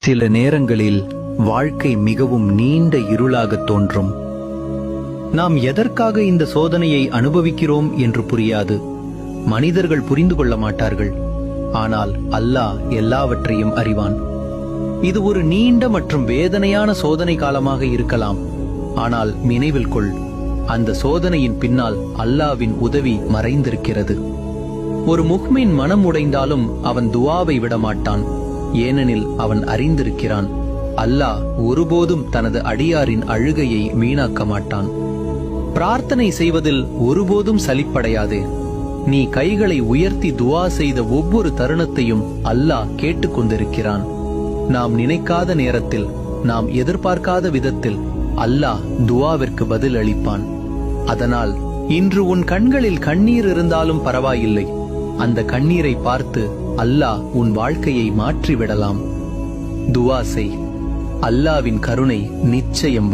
சில நேரங்களில் வாழ்க்கை மிகவும் நீண்ட இருளாகத் தோன்றும். நாம் எதற்காக இந்த சோதனையை அனுபவிக்கிறோம் என்று புரியாது. மனிதர்கள் புரிந்து கொள்ள மாட்டார்கள். ஆனால் அல்லாஹ் எல்லாவற்றையும் அறிவான். இது ஒரு நீண்ட மற்றும் வேதனையான சோதனை காலமாக இருக்கலாம். ஆனால் நினைவில் கொள், அந்த சோதனையின் பின்னால் அல்லாஹ்வின் உதவி மறைந்திருக்கிறது. ஒரு முஃமின் மனம் உடைந்தாலும் அவன் துஆவை விடமாட்டான். ஏனெனில் அவன் அறிந்திருக்கிறான், அல்லாஹ் ஒருபோதும் தனது அடியாரின் அழுகையை வீணாக்க மாட்டான். பிரார்த்தனை செய்வதில் ஒருபோதும் சலிப்படையாதே. நீ கைகளை உயர்த்தி துஆ செய்த ஒவ்வொரு தருணத்தையும் அல்லாஹ் கேட்டுக்கொண்டிருக்கிறான். நாம் நினைக்காத நேரத்தில், நாம் எதிர்பார்க்காத விதத்தில் அல்லாஹ் துஆவிற்கு பதில் அளிப்பான். அதனால் இன்று உன் கண்களில் கண்ணீர் இருந்தாலும் பரவாயில்லை. அந்த கண்ணீரை பார்த்து அல்லாஹ் உன் வாழ்க்கையை மாற்றிவிடலாம். துஆ செய். அல்லாஹ்வின் கருணை நிச்சயம் வரும்.